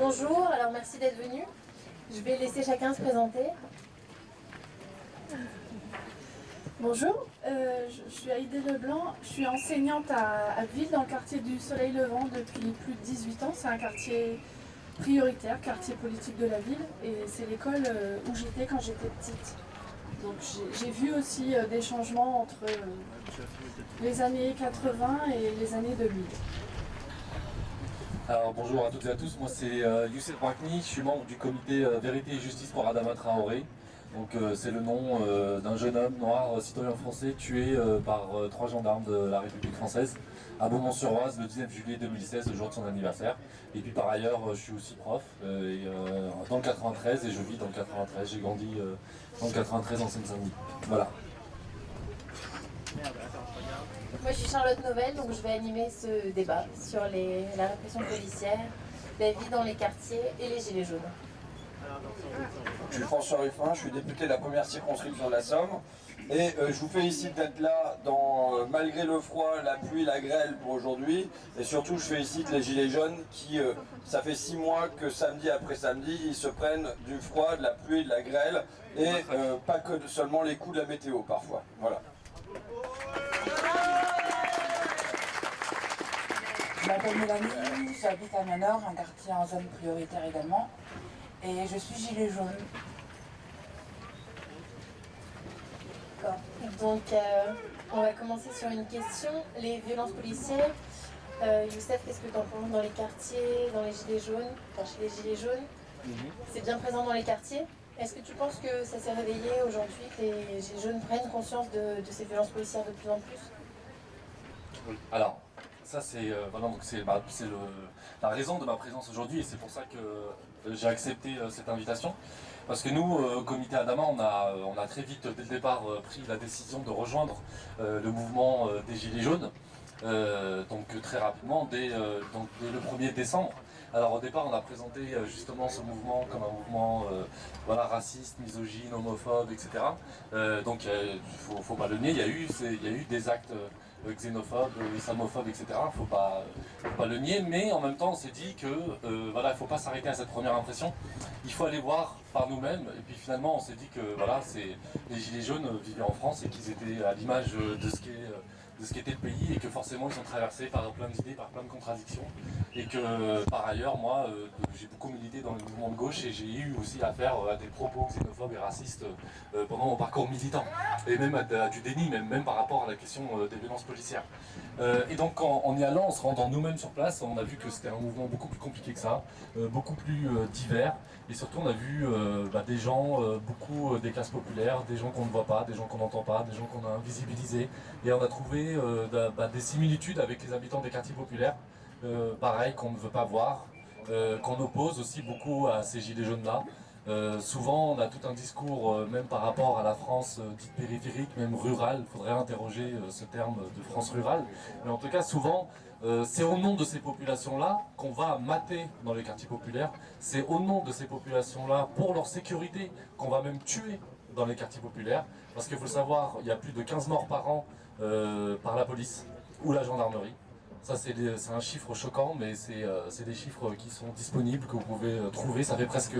Bonjour, alors merci d'être venu. Je vais laisser chacun se présenter. Bonjour, je suis Aïdé Leblanc, je suis enseignante à Ville dans le quartier du Soleil Levant depuis plus de 18 ans. C'est un quartier prioritaire, quartier politique de la ville, et c'est l'école où j'étais quand j'étais petite. Donc j'ai vu aussi des changements entre les années 80 et les années 2000. Alors bonjour à toutes et à tous, moi c'est Youssef Brakni, je suis membre du comité Vérité et Justice pour Adama Traoré. Donc c'est le nom d'un jeune homme noir citoyen français tué par 3 gendarmes de la République française à Beaumont-sur-Oise le 19 juillet 2016, le jour de son anniversaire. Et puis par ailleurs je suis aussi prof dans le 93 et je vis dans le 93, j'ai grandi dans le 93 en Seine-Saint-Denis. Voilà. Moi je suis Charlotte Novelle, donc je vais animer ce débat sur la répression policière, la vie dans les quartiers et les gilets jaunes. Je suis François Ruffin, je suis député de la première circonscription de la Somme et je vous félicite d'être là malgré le froid, la pluie, la grêle pour aujourd'hui, et surtout je félicite les gilets jaunes qui, ça fait 6 mois que samedi après samedi, ils se prennent du froid, de la pluie, de la grêle et pas que seulement les coups de la météo parfois. Voilà. Je m'appelle Mélanie, j'habite à Manor, un quartier en zone prioritaire également, et je suis gilet jaune. D'accord. Donc on va commencer sur une question. Les violences policières, Youssef, qu'est-ce que tu en penses dans les quartiers, dans les gilets jaunes, enfin chez les gilets jaunes? C'est bien présent dans les quartiers. Est-ce que tu penses que ça s'est réveillé aujourd'hui, que les gilets jaunes prennent conscience de ces violences policières de plus en plus? Alors, ça c'est la raison de ma présence aujourd'hui et c'est pour ça que j'ai accepté cette invitation. Parce que nous, au comité Adama, on a très vite dès le départ pris la décision de rejoindre le mouvement des Gilets jaunes. Donc très rapidement, dès le 1er décembre. Alors au départ on a présenté justement ce mouvement comme un mouvement raciste, misogyne, homophobe, etc. Donc il faut pas le nier, il y a eu des actes xénophobes, islamophobes, etc. Faut pas le nier, mais en même temps on s'est dit que il faut pas s'arrêter à cette première impression. Il faut aller voir par nous-mêmes, et puis finalement on s'est dit que les gilets jaunes vivaient en France et qu'ils étaient à l'image de ce qu'était le pays et que forcément ils sont traversés par plein d'idées, par plein de contradictions et que par ailleurs moi j'ai beaucoup milité dans le mouvement de gauche et j'ai eu aussi affaire à des propos xénophobes et racistes pendant mon parcours militant et même à du déni, même par rapport à la question des violences policières. Et donc en y allant, en se rendant nous-mêmes sur place, on a vu que c'était un mouvement beaucoup plus compliqué que ça, beaucoup plus divers et surtout on a vu des gens, beaucoup des classes populaires, des gens qu'on ne voit pas, des gens qu'on n'entend pas, des gens qu'on a invisibilisés et on a trouvé des similitudes avec les habitants des quartiers populaires, pareil qu'on ne veut pas voir, qu'on oppose aussi beaucoup à ces gilets jaunes-là. Souvent on a tout un discours, même par rapport à la France dite périphérique, même rurale, il faudrait interroger ce terme de France rurale, mais en tout cas souvent c'est au nom de ces populations-là qu'on va mater dans les quartiers populaires, c'est au nom de ces populations-là, pour leur sécurité, qu'on va même tuer dans les quartiers populaires, parce qu'il faut le savoir, il y a plus de 15 morts par an par la police ou la gendarmerie. Ça c'est un chiffre choquant, mais c'est des chiffres qui sont disponibles, que vous pouvez trouver, ça fait presque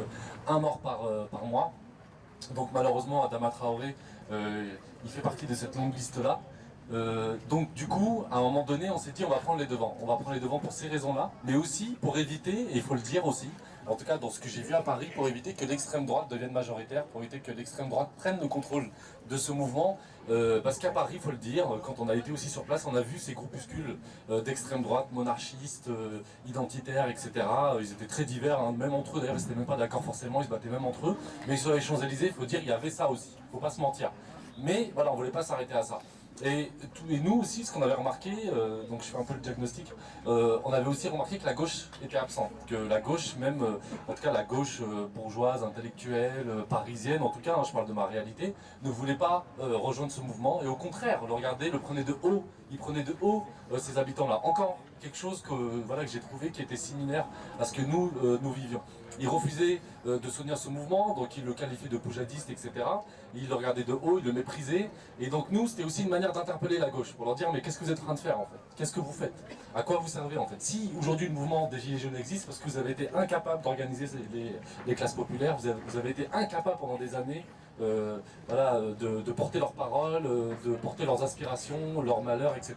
un mort par mois. Donc malheureusement Adama Traoré, il fait partie de cette longue liste-là. Donc du coup, à un moment donné, on s'est dit on va prendre les devants. On va prendre les devants pour ces raisons-là, mais aussi pour éviter, et il faut le dire aussi, en tout cas dans ce que j'ai vu à Paris, pour éviter que l'extrême droite devienne majoritaire, pour éviter que l'extrême droite prenne le contrôle de ce mouvement. Parce qu'à Paris, il faut le dire, quand on a été aussi sur place, on a vu ces groupuscules d'extrême droite, monarchistes, identitaires, etc. Ils étaient très divers, hein, même entre eux, d'ailleurs ils n'étaient même pas d'accord forcément, ils se battaient même entre eux. Mais sur les Champs-Élysées, il faut dire, il y avait ça aussi, il ne faut pas se mentir. Mais voilà, on ne voulait pas s'arrêter à ça. Et nous aussi, ce qu'on avait remarqué, donc je fais un peu le diagnostic, on avait aussi remarqué que la gauche était absente, que la gauche, même, en tout cas la gauche bourgeoise, intellectuelle, parisienne, en tout cas, hein, je parle de ma réalité, ne voulait pas rejoindre ce mouvement, et au contraire, le regarder, le prenait de haut, il prenait de haut ces habitants-là. Encore quelque chose que, voilà, que j'ai trouvé qui était similaire à ce que nous, nous vivions. Il refusait de soutenir ce mouvement, donc il le qualifiait de poujadiste, etc. Il le regardait de haut, il le méprisait. Et donc nous, c'était aussi une manière d'interpeller la gauche, pour leur dire mais qu'est-ce que vous êtes en train de faire en fait? Qu'est-ce que vous faites? À quoi vous servez en fait? Si aujourd'hui le mouvement des Gilets jaunes existe, parce que vous avez été incapable d'organiser les classes populaires, vous avez été incapable pendant des années voilà, de porter leurs paroles, de porter leurs aspirations, leurs malheurs, etc.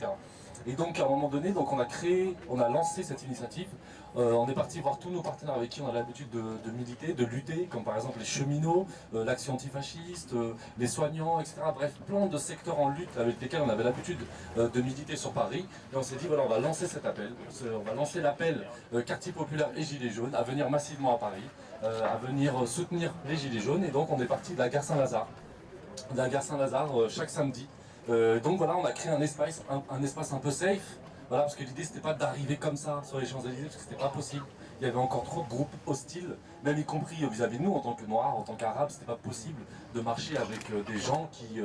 Et donc à un moment donné, donc on a lancé cette initiative. On est parti voir tous nos partenaires avec qui on a l'habitude de militer, de lutter, comme par exemple les cheminots, l'action antifasciste, les soignants, etc. Bref, plein de secteurs en lutte avec lesquels on avait l'habitude de militer sur Paris. Et on s'est dit voilà, on va lancer cet appel, on va lancer l'appel quartier populaire et gilets jaunes à venir massivement à Paris, à venir soutenir les gilets jaunes. Et donc on est parti de la gare Saint-Lazare, chaque samedi. Donc voilà, on a créé un espace un peu safe, voilà, parce que l'idée c'était pas d'arriver comme ça sur les Champs-Élysées, parce que c'était pas possible. Il y avait encore trop de groupes hostiles, même y compris vis-à-vis de nous en tant que Noirs, en tant qu'Arabes, c'était pas possible de marcher avec des gens qui,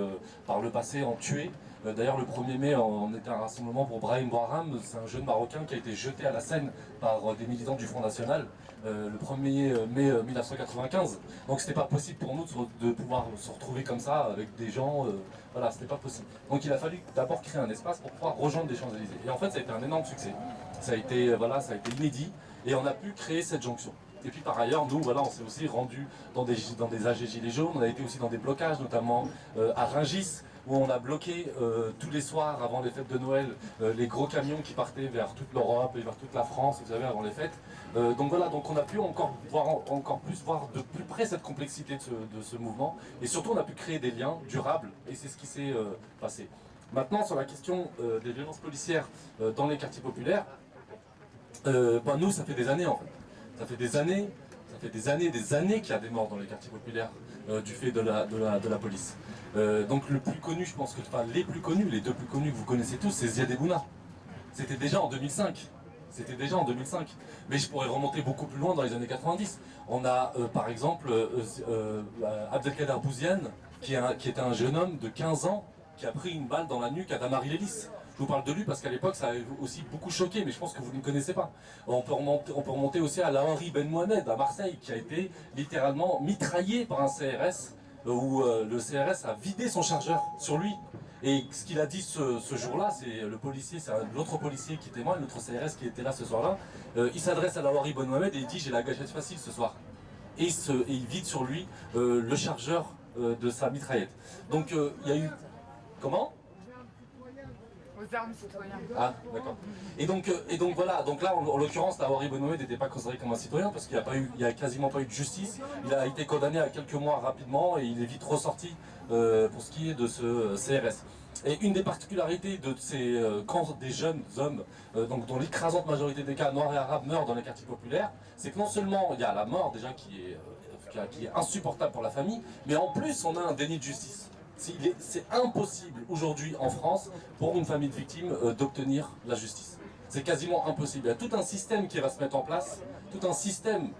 par le passé, ont tué. D'ailleurs, le 1er mai, on était à un rassemblement pour Brahim Bouharam, c'est un jeune Marocain qui a été jeté à la Seine par des militants du Front National le 1er mai 1995. Donc c'était pas possible pour nous de pouvoir se retrouver comme ça avec des gens, voilà, c'était pas possible. Donc il a fallu d'abord créer un espace pour pouvoir rejoindre les Champs-Élysées. Et en fait, ça a été un énorme succès. Ça a été, voilà, ça a été inédit et on a pu créer cette jonction. Et puis par ailleurs, nous, voilà, on s'est aussi rendu dans des AG Gilets jaunes, on a été aussi dans des blocages, notamment à Rungis, où on a bloqué tous les soirs avant les fêtes de Noël les gros camions qui partaient vers toute l'Europe et vers toute la France, vous savez, avant les fêtes. Donc voilà, donc on a pu encore plus voir de plus près cette complexité de ce mouvement, et surtout on a pu créer des liens durables, et c'est ce qui s'est passé. Maintenant, sur la question des violences policières dans les quartiers populaires, nous, ça fait des années en fait. Ça fait des années qu'il y a des morts dans les quartiers populaires du fait de la police. Donc le plus connu, je pense que, enfin les plus connus, les deux plus connus que vous connaissez tous, c'est Ziad Ebouna. C'était déjà en 2005. Mais je pourrais remonter beaucoup plus loin dans les années 90. On a par exemple Abdelkader Bouziane, qui était un jeune homme de 15 ans qui a pris une balle dans la nuque à Damary Lélis. Je vous parle de lui parce qu'à l'époque ça avait aussi beaucoup choqué, mais je pense que vous ne le connaissez pas. On peut remonter aussi à Lahouri Ben Mohamed à Marseille, qui a été littéralement mitraillé par un CRS, où le CRS a vidé son chargeur sur lui. Et ce qu'il a dit ce jour-là, c'est le policier, c'est l'autre policier qui témoigne, l'autre CRS qui était là ce soir-là. Il s'adresse à Lahouri Ben Mohamed et il dit « j'ai la gâchette facile ce soir ». Et il vide sur lui le chargeur de sa mitraillette. Donc il y a eu... Comment ? Aux armes citoyennes. Ah, d'accord. Et donc voilà, donc là, en l'occurrence, Lahouri Ben Mohamed n'était pas considéré comme un citoyen parce qu'il n'y a quasiment pas eu de justice. Il a été condamné à quelques mois rapidement et il est vite ressorti pour ce qui est de ce CRS. Et une des particularités de ces quand des jeunes hommes, donc dont l'écrasante majorité des cas noirs et arabes meurent dans les quartiers populaires, c'est que non seulement il y a la mort déjà qui est insupportable pour la famille, mais en plus on a un déni de justice. C'est impossible aujourd'hui en France pour une famille de victimes d'obtenir la justice. C'est quasiment impossible. Il y a tout un système qui va se mettre en place, tout un système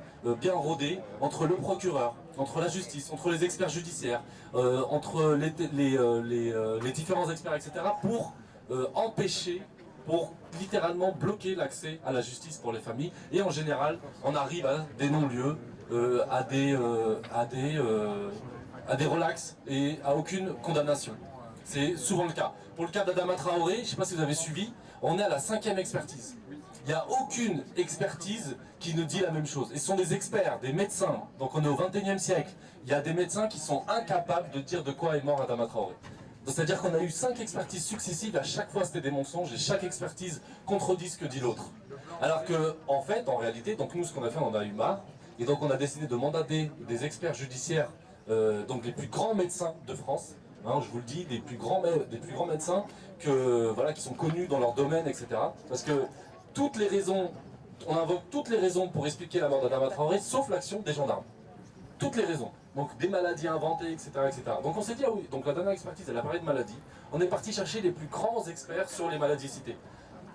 bien rodé entre le procureur, entre la justice, entre les experts judiciaires, entre les différents experts, etc. pour empêcher, pour littéralement bloquer l'accès à la justice pour les familles. Et en général, on arrive à des non-lieux, à des relax et à aucune condamnation. C'est souvent le cas. Pour le cas d'Adama Traoré, je ne sais pas si vous avez suivi, on est à la 5e expertise. Il n'y a aucune expertise qui ne dit la même chose. Et ce sont des experts, des médecins. Donc on est au 21e siècle. Il y a des médecins qui sont incapables de dire de quoi est mort Adama Traoré. C'est-à-dire qu'on a eu 5 expertises successives, à chaque fois c'était des mensonges, et chaque expertise contredit ce que dit l'autre. Alors que, en fait, en réalité, donc nous ce qu'on a fait, on en a eu marre, et donc on a décidé de mandater des experts judiciaires, donc les plus grands médecins de France, hein, je vous le dis, des plus grands médecins qui sont connus dans leur domaine, etc. Parce que on invoque toutes les raisons pour expliquer la mort d'Adama Traoré, sauf l'action des gendarmes. Toutes les raisons. Donc des maladies inventées, etc. etc. Donc on s'est dit, ah oui, donc la dernière expertise, elle a parlé de maladies. On est parti chercher les plus grands experts sur les maladies citées.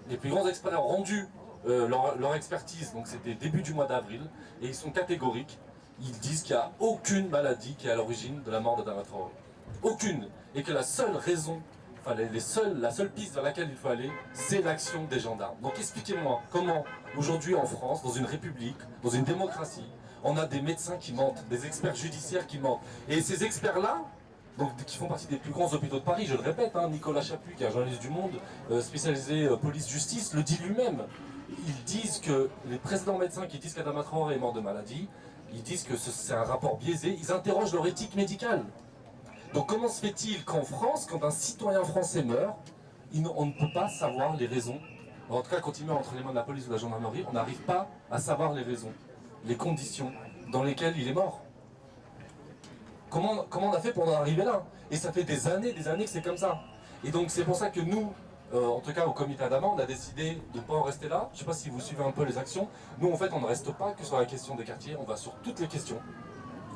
Les plus grands experts ont rendu leur expertise, donc c'était début du mois d'avril, et ils sont catégoriques. Ils disent qu'il n'y a aucune maladie qui est à l'origine de la mort d'Adama Traoré. Aucune. Et que la seule raison la seule piste vers laquelle il faut aller, c'est l'action des gendarmes. Donc expliquez-moi comment, aujourd'hui en France, dans une république, dans une démocratie, on a des médecins qui mentent, des experts judiciaires qui mentent. Et ces experts-là, donc, qui font partie des plus grands hôpitaux de Paris, je le répète, hein, Nicolas Chaput, qui est un journaliste du Monde, spécialisé police-justice, le dit lui-même. Ils disent que les précédents médecins qui disent qu'Adama Traoré est mort de maladie, ils disent que c'est un rapport biaisé, ils interrogent leur éthique médicale. Donc comment se fait-il qu'en France, quand un citoyen français meurt, on ne peut pas savoir les raisons? En tout cas, quand il meurt entre les mains de la police ou de la gendarmerie, on n'arrive pas à savoir les raisons, les conditions dans lesquelles il est mort. Comment on a fait pour en arriver là? Et ça fait des années que c'est comme ça. Et donc c'est pour ça que nous, en tout cas au comité Adama, on a décidé de ne pas en rester là. Je ne sais pas si vous suivez un peu les actions. Nous en fait on ne reste pas que sur la question des quartiers, on va sur toutes les questions.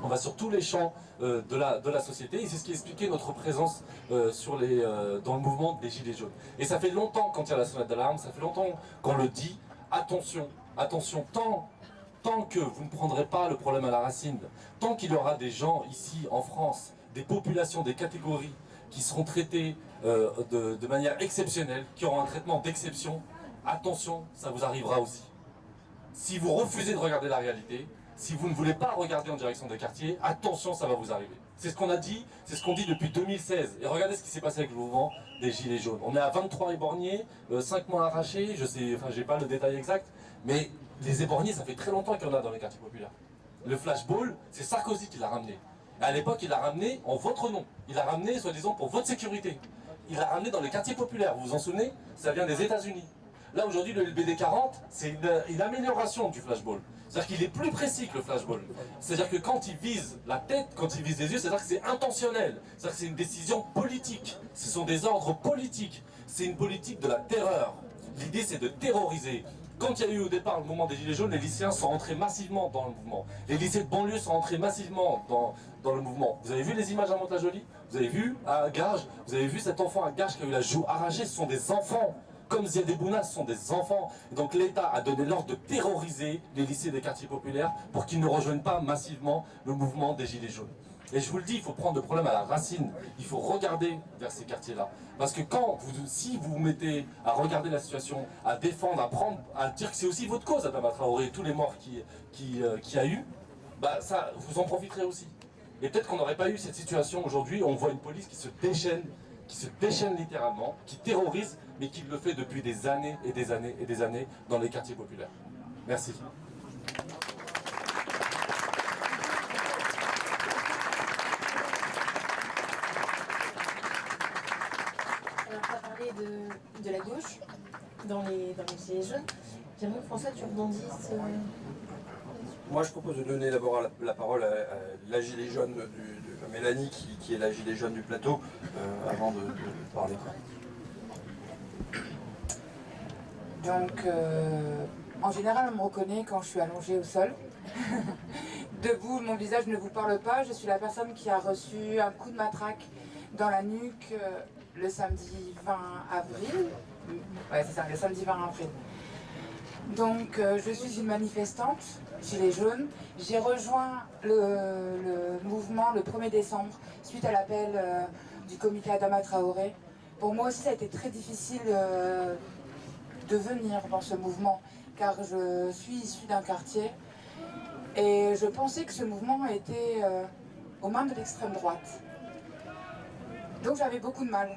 On va sur tous les champs de la société, et c'est ce qui expliquait notre présence dans le mouvement des Gilets jaunes. Et ça fait longtemps, quand il y a la sonnette d'alarme, ça fait longtemps qu'on le dit, attention, attention, tant que vous ne prendrez pas le problème à la racine, tant qu'il y aura des gens ici en France, des populations, des catégories qui seront traitées de manière exceptionnelle, qui auront un traitement d'exception, attention, ça vous arrivera aussi. Si vous refusez de regarder la réalité, si vous ne voulez pas regarder en direction des quartiers, attention, ça va vous arriver. C'est ce qu'on a dit, c'est ce qu'on dit depuis 2016. Et regardez ce qui s'est passé avec le mouvement des Gilets jaunes. On est à 23 éborgnés, 5 mois arrachés, j'ai pas le détail exact, mais les éborgnés, ça fait très longtemps qu'il y en a dans les quartiers populaires. Le flashball, c'est Sarkozy qui l'a ramené. Et à l'époque, il l'a ramené en votre nom. Il l'a ramené, soi-disant, pour votre sécurité. Il l'a ramené dans les quartiers populaires. Vous vous en souvenez? Ça vient des États-Unis. Là, aujourd'hui, le LBD 40, c'est une amélioration du flashball. C'est-à-dire qu'il est plus précis que le flashball. C'est-à-dire que quand il vise la tête, quand il vise les yeux, c'est-à-dire que c'est intentionnel. C'est-à-dire que c'est une décision politique. Ce sont des ordres politiques. C'est une politique de la terreur. L'idée, c'est de terroriser. Quand il y a eu au départ le mouvement des Gilets jaunes, les lycéens sont rentrés massivement dans le mouvement. Les lycées de banlieue sont rentrés massivement dans le mouvement. Vous avez vu les images à Mantes-la-Jolie? Vous avez vu à Garges? Vous avez vu cet enfant à Garges qui a eu la joue arrachée? Ce sont des enfants. Comme Ziad Ebouna, ce sont des enfants. Et donc l'État a donné l'ordre de terroriser les lycées des quartiers populaires pour qu'ils ne rejoignent pas massivement le mouvement des Gilets jaunes. Et je vous le dis, il faut prendre le problème à la racine. Il faut regarder vers ces quartiers-là. Parce que si vous vous mettez à regarder la situation, à défendre, à dire que c'est aussi votre cause, Adama Traoré, et tous les morts qu'il y a eu, bah ça, vous en profiterez aussi. Et peut-être qu'on n'aurait pas eu cette situation aujourd'hui où on voit une police qui se déchaîne littéralement, qui terrorise, mais qui le fait depuis des années et des années et des années dans les quartiers populaires. Merci. Alors, tu as parlé de la gauche dans les Gilets jaunes. J'aimerais que François, tu rebondisses. Moi, je propose de donner d'abord la parole à la gilet jaune de Mélanie, qui est la gilet jaune du plateau, avant de parler. Donc, en général, on me reconnaît quand je suis allongée au sol. Debout, mon visage ne vous parle pas. Je suis la personne qui a reçu un coup de matraque dans la nuque le samedi 20 avril. Ouais, c'est ça, le samedi 20 avril. Donc, je suis une manifestante, Gilets jaunes. J'ai rejoint le mouvement le 1er décembre, suite à l'appel du comité Adama Traoré. Pour moi aussi, ça a été très difficile de venir dans ce mouvement, car je suis issue d'un quartier et je pensais que ce mouvement était aux mains de l'extrême droite. Donc j'avais beaucoup de mal.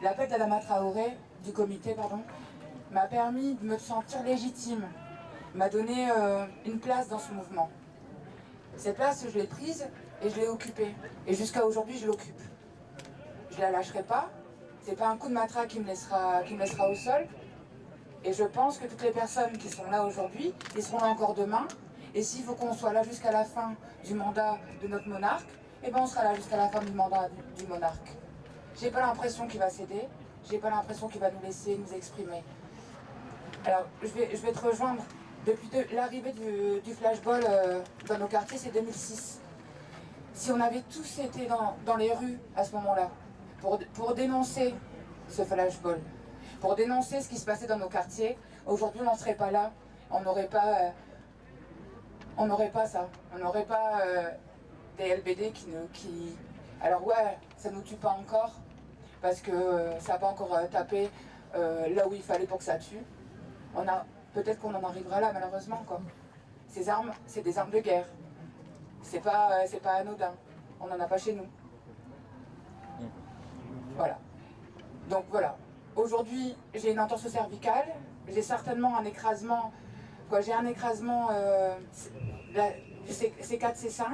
L'appel d'Adama Traoré, du comité, m'a permis de me sentir légitime, m'a donné une place dans ce mouvement. Cette place, je l'ai prise et je l'ai occupée. Et jusqu'à aujourd'hui, je l'occupe. Je ne la lâcherai pas. C'est pas un coup de matraque qui me laissera au sol. Et je pense que toutes les personnes qui sont là aujourd'hui, ils seront là encore demain. Et s'il faut qu'on soit là jusqu'à la fin du mandat de notre monarque, eh ben on sera là jusqu'à la fin du mandat du monarque. J'ai pas l'impression qu'il va céder. J'ai pas l'impression qu'il va nous laisser nous exprimer. Alors, je vais te rejoindre. Depuis l'arrivée du flashball dans nos quartiers, c'est 2006. Si on avait tous été dans les rues à ce moment-là, pour dénoncer ce flashball, pour dénoncer ce qui se passait dans nos quartiers, aujourd'hui on n'en serait pas là. On n'aurait pas ça. On n'aurait pas des LBD qui... Alors ouais, ça ne nous tue pas encore, parce que ça n'a pas encore tapé là où il fallait pour que ça tue. Peut-être qu'on en arrivera là, malheureusement, quoi. Ces armes, c'est des armes de guerre. C'est pas anodin. On n'en a pas chez nous. Voilà. Donc voilà. Aujourd'hui, j'ai une entorse cervicale. J'ai certainement un écrasement. J'ai un écrasement C4, C5.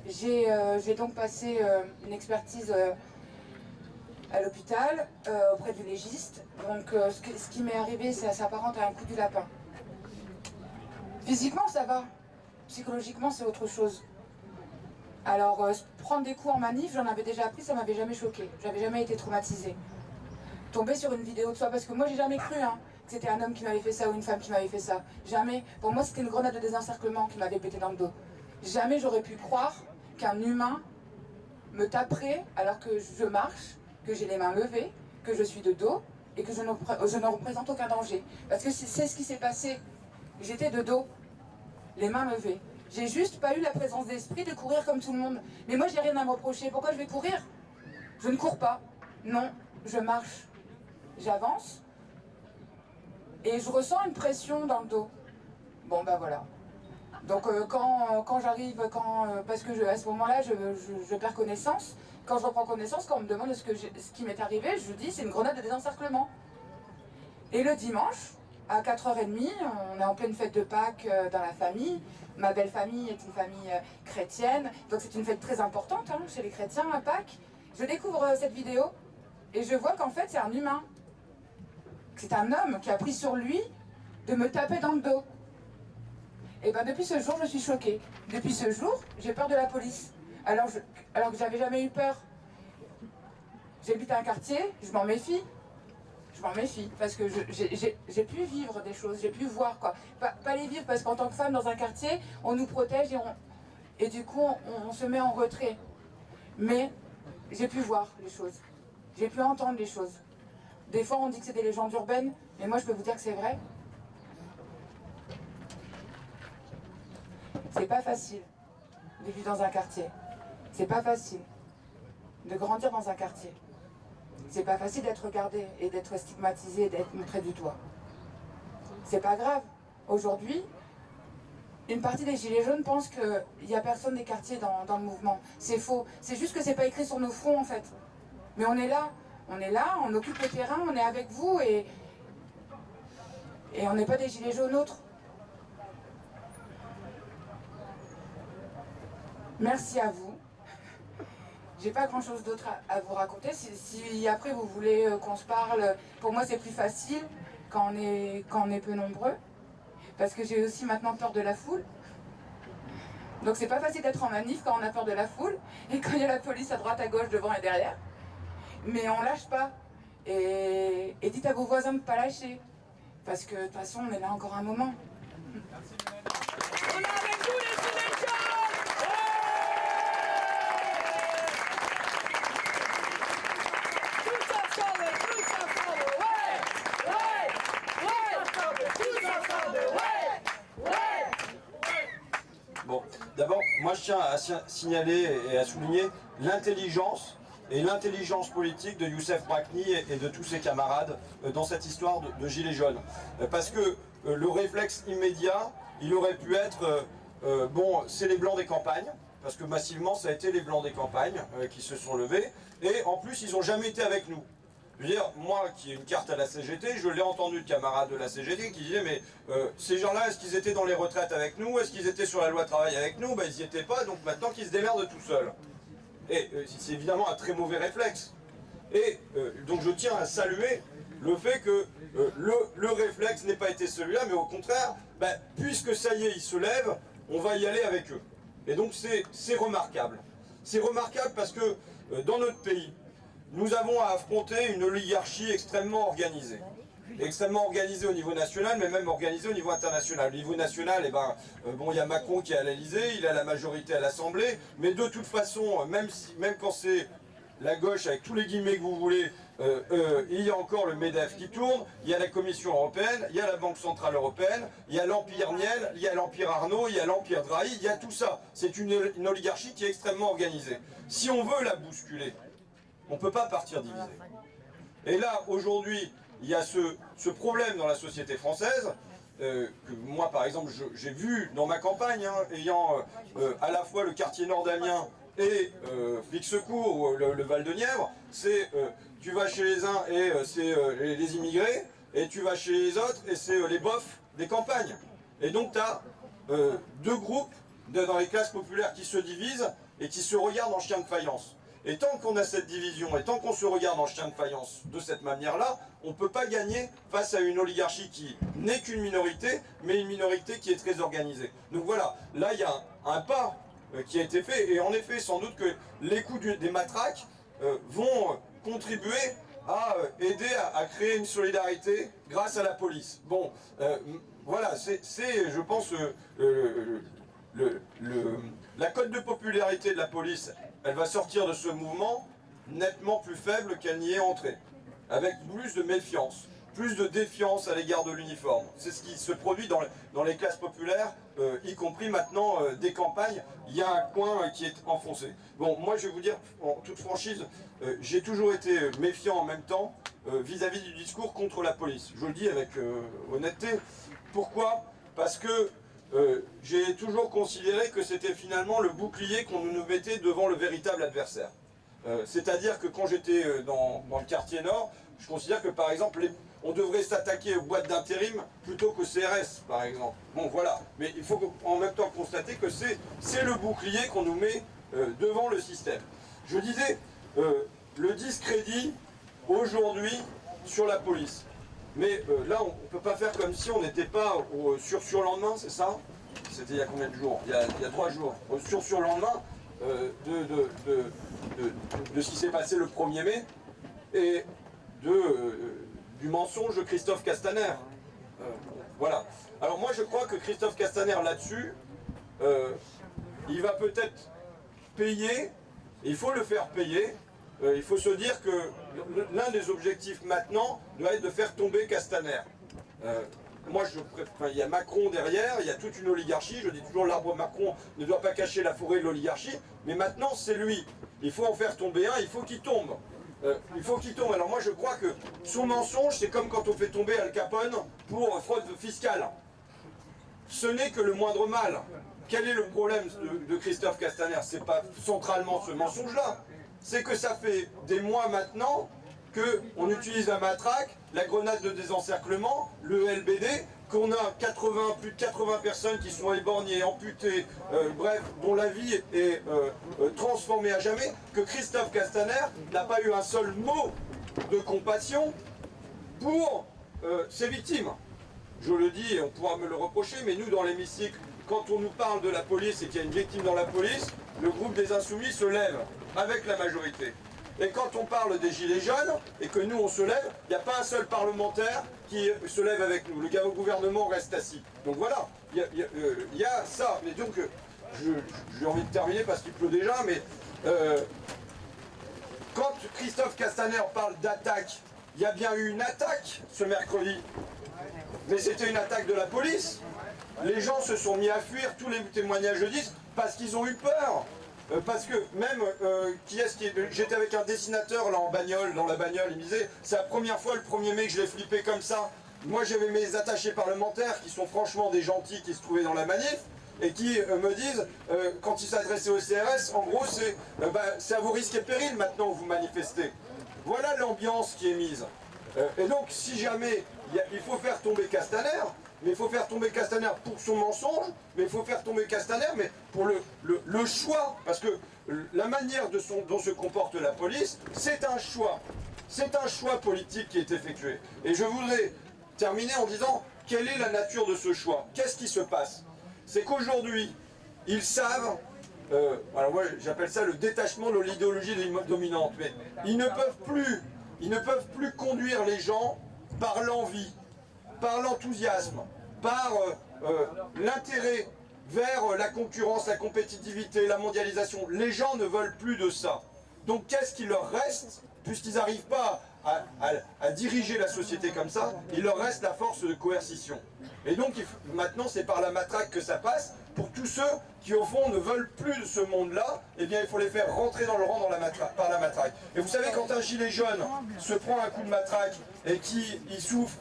J'ai donc passé une expertise à l'hôpital auprès du légiste. Donc ce qui m'est arrivé, ça s'apparente à un coup du lapin. Physiquement, ça va. Psychologiquement, c'est autre chose. Alors, prendre des coups en manif, j'en avais déjà appris, ça m'avait jamais choqué. J'avais jamais été traumatisée. Tomber sur une vidéo de soi, parce que moi, j'ai jamais cru que c'était un homme qui m'avait fait ça ou une femme qui m'avait fait ça. Jamais. Pour moi, c'était une grenade de désencerclement qui m'avait pété dans le dos. Jamais j'aurais pu croire qu'un humain me taperait alors que je marche, que j'ai les mains levées, que je suis de dos et que je ne représente aucun danger. Parce que c'est ce qui s'est passé. J'étais de dos, les mains levées. J'ai juste pas eu la présence d'esprit de courir comme tout le monde. Mais moi, j'ai rien à me reprocher. Pourquoi je vais courir? Je ne cours pas. Non, je marche. J'avance. Et je ressens une pression dans le dos. Bon, ben voilà. Donc quand j'arrive, parce que à ce moment-là, je perds connaissance. Quand je reprends connaissance, quand on me demande ce qui m'est arrivé, je dis c'est une grenade de désencerclement. Et le dimanche, à 4h30, on est en pleine fête de Pâques dans la famille. Ma belle famille est une famille chrétienne, donc c'est une fête très importante chez les chrétiens à Pâques. Je découvre cette vidéo et je vois qu'en fait c'est un humain. C'est un homme qui a pris sur lui de me taper dans le dos. Et bien depuis ce jour, je suis choquée. Depuis ce jour, j'ai peur de la police. Alors que j'avais jamais eu peur. J'habite à un quartier, je m'en méfie. Je m'en méfie, parce que j'ai pu vivre des choses, j'ai pu voir quoi. Pas les vivre, parce qu'en tant que femme dans un quartier, on nous protège et du coup on se met en retrait. Mais j'ai pu voir les choses, j'ai pu entendre les choses. Des fois on dit que c'est des légendes urbaines, mais moi je peux vous dire que c'est vrai. C'est pas facile de vivre dans un quartier. C'est pas facile de grandir dans un quartier. C'est pas facile d'être regardé et d'être stigmatisé, d'être montré du doigt. C'est pas grave. Aujourd'hui, une partie des Gilets jaunes pense qu'il n'y a personne des quartiers dans le mouvement. C'est faux. C'est juste que c'est pas écrit sur nos fronts en fait. Mais on est là. On est là, on occupe le terrain, on est avec vous et on n'est pas des Gilets jaunes autres. Merci à vous. J'ai pas grand chose d'autre à vous raconter. Si après vous voulez qu'on se parle, pour moi c'est plus facile quand on est peu nombreux. Parce que j'ai aussi maintenant peur de la foule. Donc c'est pas facile d'être en manif quand on a peur de la foule et quand il y a la police à droite, à gauche, devant et derrière. Mais on lâche pas. Et dites à vos voisins de ne pas lâcher. Parce que de toute façon on est là encore un moment. Merci. On est avec vous les Gilets jaunes. Bon, d'abord, moi je tiens à signaler et à souligner l'intelligence et l'intelligence politique de Youssef Brakni et de tous ses camarades dans cette histoire de Gilets jaunes. Parce que le réflexe immédiat, il aurait pu être, bon, c'est les blancs des campagnes, parce que massivement ça a été les blancs des campagnes qui se sont levés, et en plus ils n'ont jamais été avec nous. Je veux dire, moi qui ai une carte à la CGT, je l'ai entendu de camarades de la CGT qui disaient mais ces gens-là, est-ce qu'ils étaient dans les retraites avec nous? Est-ce qu'ils étaient sur la loi travail avec nous? Ben ils n'y étaient pas, donc maintenant qu'ils se démerdent tout seuls. Et c'est évidemment un très mauvais réflexe. Et donc je tiens à saluer le fait que le réflexe n'ait pas été celui-là, mais au contraire, ben, puisque ça y est, ils se lèvent, on va y aller avec eux. Et donc c'est remarquable. C'est remarquable parce que dans notre pays, nous avons à affronter une oligarchie extrêmement organisée. Extrêmement organisée au niveau national, mais même organisée au niveau international. Au niveau national, eh ben, bon, il y a Macron qui est à l'Elysée, il a la majorité à l'Assemblée, mais de toute façon, même quand c'est la gauche, avec tous les guillemets que vous voulez, il y a encore le MEDEF qui tourne, il y a la Commission européenne, il y a la Banque Centrale Européenne, il y a l'Empire Niel, il y a l'Empire Arnaud, il y a l'Empire Drahi, il y a tout ça. C'est une oligarchie qui est extrêmement organisée. Si on veut la bousculer, on ne peut pas partir divisé. Et là, aujourd'hui, il y a ce problème dans la société française, que moi, par exemple, j'ai vu dans ma campagne, hein, ayant à la fois le quartier nord d'Amiens et Flix-Secours, ou le Val-de-Nièvre, c'est tu vas chez les uns et c'est les immigrés, et tu vas chez les autres et c'est les bofs des campagnes. Et donc tu as deux groupes dans les classes populaires qui se divisent et qui se regardent en chien de faïence. Et tant qu'on a cette division, et tant qu'on se regarde en chien de faïence de cette manière-là, on ne peut pas gagner face à une oligarchie qui n'est qu'une minorité, mais une minorité qui est très organisée. Donc voilà, là il y a un pas qui a été fait, et en effet, sans doute que les coups des matraques vont contribuer à aider à créer une solidarité grâce à la police. Bon, voilà, c'est je pense, la cote de popularité de la police, elle va sortir de ce mouvement nettement plus faible qu'elle n'y est entrée, avec plus de méfiance, plus de défiance à l'égard de l'uniforme. C'est ce qui se produit dans les classes populaires, y compris maintenant des campagnes. Il y a un coin qui est enfoncé. Bon, moi je vais vous dire, en toute franchise, j'ai toujours été méfiant en même temps vis-à-vis du discours contre la police. Je le dis avec honnêteté. Pourquoi? Parce que j'ai toujours considéré que c'était finalement le bouclier qu'on nous mettait devant le véritable adversaire. C'est-à-dire que quand j'étais dans le quartier nord, je considère que par exemple, on devrait s'attaquer aux boîtes d'intérim plutôt qu'au CRS, par exemple. Bon, voilà. Mais il faut en même temps constater que c'est le bouclier qu'on nous met devant le système. Je disais, le discrédit aujourd'hui sur la police. Mais là, on ne peut pas faire comme si on n'était pas au surlendemain, c'est ça? C'était il y a combien de jours? Il y a 3 jours. Au surlendemain de ce qui s'est passé le 1er mai et du mensonge de Christophe Castaner. Voilà. Alors moi, je crois que Christophe Castaner, là-dessus, il va peut-être payer, il faut le faire payer. Il faut se dire que l'un des objectifs maintenant doit être de faire tomber Castaner. Moi, il y a Macron derrière, il y a toute une oligarchie. Je dis toujours l'arbre Macron ne doit pas cacher la forêt de l'oligarchie. Mais maintenant, c'est lui. Il faut en faire tomber un, il faut qu'il tombe. Il faut qu'il tombe. Alors moi, je crois que son mensonge, c'est comme quand on fait tomber Al Capone pour fraude fiscale. Ce n'est que le moindre mal. Quel est le problème de Christophe Castaner? C'est pas centralement ce mensonge-là. C'est que ça fait des mois maintenant qu'on utilise la matraque, la grenade de désencerclement, le LBD, qu'on a plus de 80 personnes qui sont éborgnées, amputées, bref, dont la vie est transformée à jamais, que Christophe Castaner n'a pas eu un seul mot de compassion pour ses victimes. Je le dis et on pourra me le reprocher, mais nous dans l'hémicycle, quand on nous parle de la police et qu'il y a une victime dans la police, le groupe des Insoumis se lève avec la majorité. Et quand on parle des Gilets jaunes, et que nous on se lève, il n'y a pas un seul parlementaire qui se lève avec nous. Le gouvernement reste assis. Donc voilà, il y a ça. Mais donc, j'ai envie de terminer parce qu'il pleut déjà, mais quand Christophe Castaner parle d'attaque, il y a bien eu une attaque ce mercredi. Mais c'était une attaque de la police. Les gens se sont mis à fuir, tous les témoignages le disent, parce qu'ils ont eu peur. Parce que même, j'étais avec un dessinateur là en bagnole, dans la bagnole, il me disait, c'est la première fois le 1er mai que je l'ai flippé comme ça. Moi j'avais mes attachés parlementaires qui sont franchement des gentils qui se trouvaient dans la manif, et qui me disent, quand ils s'adressaient au CRS, en gros c'est à vos risques et périls maintenant que vous manifestez. Voilà l'ambiance qui est mise. Et donc si jamais il faut faire tomber Castaner, mais il faut faire tomber Castaner pour son mensonge, mais il faut faire tomber Castaner, mais pour le choix, parce que la manière dont se comporte la police, c'est un choix. C'est un choix politique qui est effectué. Et je voudrais terminer en disant, quelle est la nature de ce choix? Qu'est-ce qui se passe? C'est qu'aujourd'hui, ils savent, alors moi j'appelle ça le détachement de l'idéologie dominante, mais ils ne peuvent plus conduire les gens par l'envie, par l'enthousiasme, par l'intérêt vers la concurrence, la compétitivité, la mondialisation. Les gens ne veulent plus de ça. Donc qu'est-ce qu'il leur reste, puisqu'ils n'arrivent pas à diriger la société comme ça, il leur reste la force de coercition. Et donc maintenant c'est par la matraque que ça passe. Pour tous ceux qui au fond ne veulent plus de ce monde-là, eh bien il faut les faire rentrer dans le rang par la matraque. Et vous savez, quand un gilet jaune se prend un coup de matraque et il souffre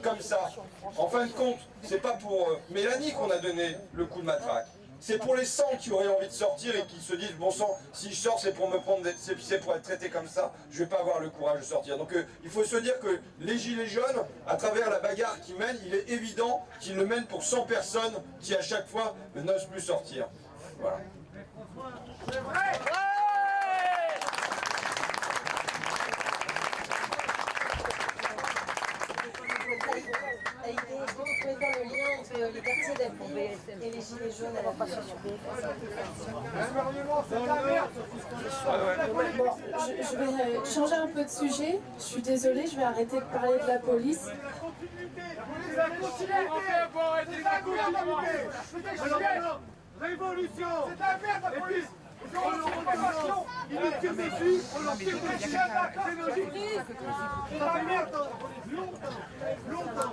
comme ça, en fin de compte, c'est pas pour Mélanie qu'on a donné le coup de matraque. C'est pour les 100 qui auraient envie de sortir et qui se disent, bon sang, si je sors c'est pour me prendre, c'est pour être traité comme ça, je vais pas avoir le courage de sortir. Donc il faut se dire que les gilets jaunes, à travers la bagarre qu'ils mènent, il est évident qu'ils le mènent pour 100 personnes qui à chaque fois n'osent plus sortir. Voilà. C'est vrai. Est-ce que vous pouvez faire le lien entre les quartiers d'Abbeville et les gilets jaunes à la passion sur BFM? Bon, je vais changer un peu de sujet. Je suis désolée, je vais arrêter de parler de la police. Révolution. C'est la merde la police. Ils ont reçu une formation, ils nous tirent dessus, on leur tire dessus, c'est la merde. Longtemps.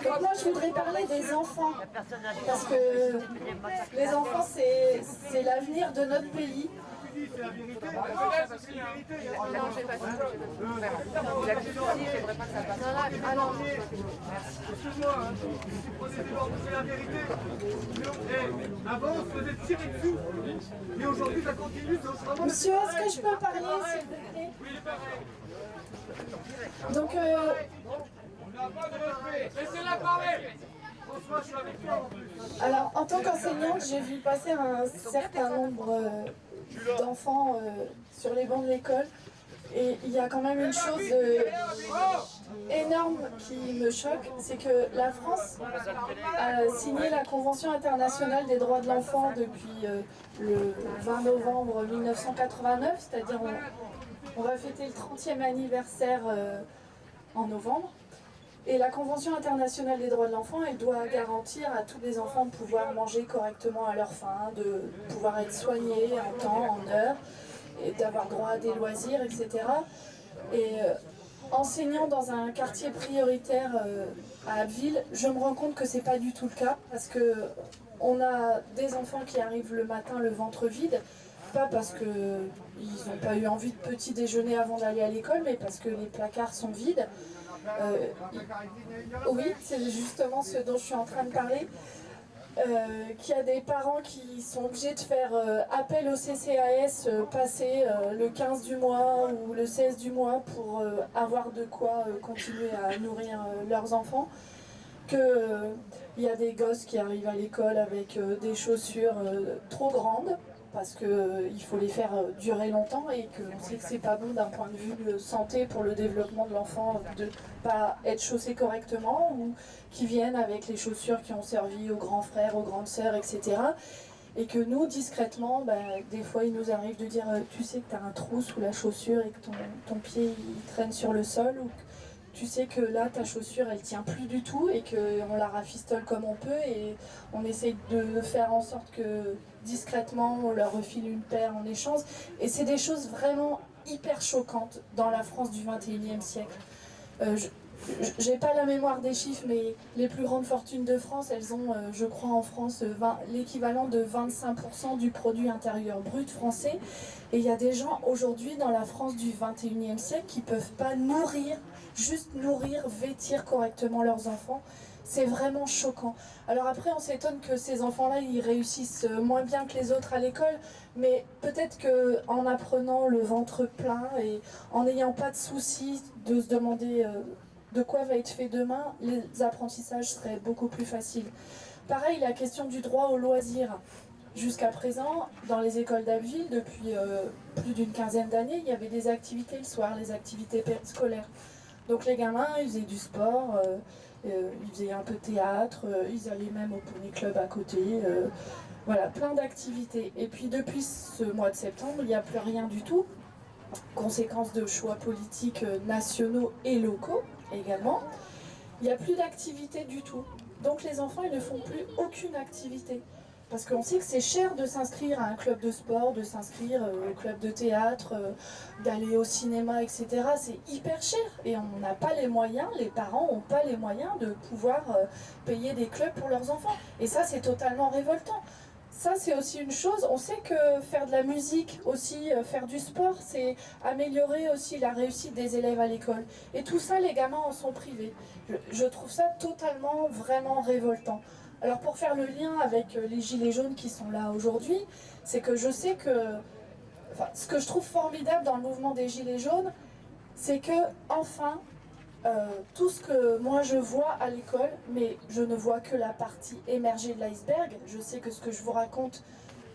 Donc moi je voudrais parler des enfants, parce que les enfants c'est l'avenir de notre pays. C'est la vérité. Non, j'ai pas dit. Vraiment. La justice, j'aimerais pas que ça passe. Ah non, Excuse-moi, tu prenais des ordres, c'est la vérité. Avant, on se faisait tirer dessus. Et aujourd'hui, ça continue, c'est autrement. Monsieur, est-ce que je peux parler s'il vous plaît? Oui, il est pareil. Donc On n'a pas de respect. Laissez-la parler. François, je suis avec toi en plus. alors en tant qu'enseignante, j'ai vu passer un certain nombre d'enfants sur les bancs de l'école. Et il y a quand même une chose énorme qui me choque, c'est que la France a signé la Convention internationale des droits de l'enfant depuis le 20 novembre 1989, c'est-à-dire on va fêter le 30e anniversaire en novembre. Et la Convention internationale des droits de l'enfant, elle doit garantir à tous les enfants de pouvoir manger correctement à leur faim, de pouvoir être soignés en temps, en heure, et d'avoir droit à des loisirs, etc. Et enseignant dans un quartier prioritaire à Abbeville, je me rends compte que c'est pas du tout le cas, parce que on a des enfants qui arrivent le matin le ventre vide, pas parce qu'ils n'ont pas eu envie de petit déjeuner avant d'aller à l'école, mais parce que les placards sont vides. Oui, c'est justement ce dont je suis en train de parler. Qu'il y a des parents qui sont obligés de faire appel au CCAS passer le 15 du mois ou le 16 du mois pour avoir de quoi continuer à nourrir leurs enfants. Qu'il y a des gosses qui arrivent à l'école avec des chaussures trop grandes parce qu'il faut les faire durer longtemps et qu'on sait que c'est pas bon d'un point de vue santé pour le développement de l'enfant de pas être chaussé correctement, ou qui viennent avec les chaussures qui ont servi aux grands frères, aux grandes sœurs, etc. Et que nous, discrètement, des fois il nous arrive de dire tu sais que tu as un trou sous la chaussure et que ton pied il traîne sur le sol, ou tu sais que là ta chaussure elle tient plus du tout et qu'on la rafistole comme on peut, et on essaye de faire en sorte que discrètement on leur refile une paire en échange. Et c'est des choses vraiment hyper choquantes dans la France du 21e siècle. J'ai pas la mémoire des chiffres, mais les plus grandes fortunes de France, elles ont, je crois en France, l'équivalent de 25% du produit intérieur brut français. Et il y a des gens aujourd'hui dans la France du 21e siècle qui peuvent pas juste nourrir, vêtir correctement leurs enfants. C'est vraiment choquant. Alors après, on s'étonne que ces enfants-là, ils réussissent moins bien que les autres à l'école, mais peut-être qu'en apprenant le ventre plein et en n'ayant pas de soucis de se demander de quoi va être fait demain, les apprentissages seraient beaucoup plus faciles. Pareil, la question du droit au loisir. Jusqu'à présent, dans les écoles d'Abbeville, depuis plus d'une quinzaine d'années, il y avait des activités le soir, les activités scolaires. Donc les gamins, ils faisaient du sport, ils faisaient un peu de théâtre, ils allaient même au Poney Club à côté. Voilà, plein d'activités. Et puis depuis ce mois de septembre, il n'y a plus rien du tout. Conséquence de choix politiques nationaux et locaux également. Il n'y a plus d'activité du tout. Donc les enfants, ils ne font plus aucune activité. Parce qu'on sait que c'est cher de s'inscrire à un club de sport, de s'inscrire au club de théâtre, d'aller au cinéma, etc. C'est hyper cher et on n'a pas les moyens, les parents n'ont pas les moyens de pouvoir payer des clubs pour leurs enfants. Et ça, c'est totalement révoltant. Ça, c'est aussi une chose. On sait que faire de la musique, aussi faire du sport, c'est améliorer aussi la réussite des élèves à l'école. Et tout ça, les gamins en sont privés. Je trouve ça totalement, vraiment révoltant. Alors pour faire le lien avec les gilets jaunes qui sont là aujourd'hui, c'est que je sais que, enfin, ce que je trouve formidable dans le mouvement des gilets jaunes, c'est que enfin, tout ce que moi je vois à l'école, mais je ne vois que la partie émergée de l'iceberg. Je sais que ce que je vous raconte,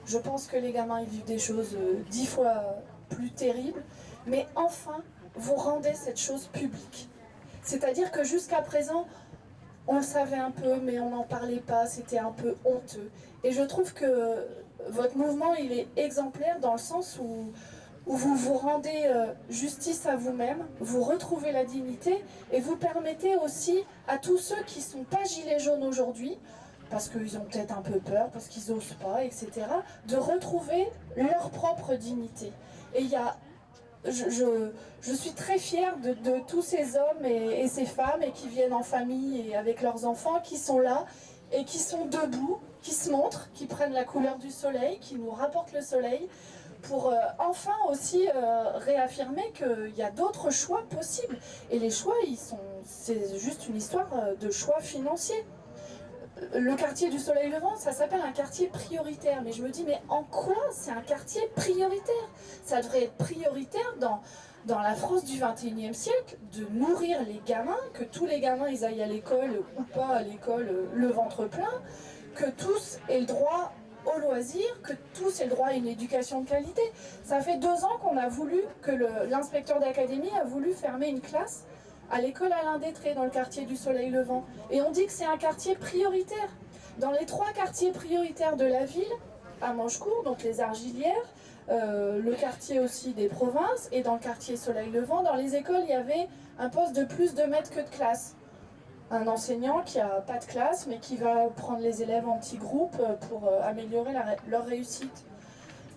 je pense que les gamins ils vivent des choses 10 fois plus terribles, mais enfin, vous rendez cette chose publique. C'est-à-dire que jusqu'à présent, on le savait un peu, mais on n'en parlait pas, c'était un peu honteux. Et je trouve que votre mouvement, il est exemplaire dans le sens où vous vous rendez justice à vous-même, vous retrouvez la dignité et vous permettez aussi à tous ceux qui ne sont pas gilets jaunes aujourd'hui, parce qu'ils ont peut-être un peu peur, parce qu'ils n'osent pas, etc., de retrouver leur propre dignité. Et il y a... Je suis très fière de tous ces hommes et ces femmes et qui viennent en famille et avec leurs enfants, qui sont là et qui sont debout, qui se montrent, qui prennent la couleur du soleil, qui nous rapportent le soleil, pour enfin aussi réaffirmer qu'il y a d'autres choix possibles. Et les choix, c'est juste une histoire de choix financiers. Le quartier du Soleil Levant, ça s'appelle un quartier prioritaire. Mais je me dis, mais en quoi c'est un quartier prioritaire? Ça devrait être prioritaire dans la France du 21e siècle, de nourrir les gamins, que tous les gamins ils aillent à l'école ou pas à l'école le ventre plein, que tous aient le droit au loisir, que tous aient le droit à une éducation de qualité. Ça fait 2 ans qu'on a voulu, que l'inspecteur d'académie a voulu fermer une classe à l'école Alain Détré, dans le quartier du Soleil Levant. Et on dit que c'est un quartier prioritaire. Dans les 3 quartiers prioritaires de la ville, à Manchecourt, donc les Argilières, le quartier aussi des provinces, et dans le quartier Soleil Levant, dans les écoles, il y avait un poste de plus de maître que de classe. Un enseignant qui n'a pas de classe, mais qui va prendre les élèves en petits groupes pour améliorer leur réussite.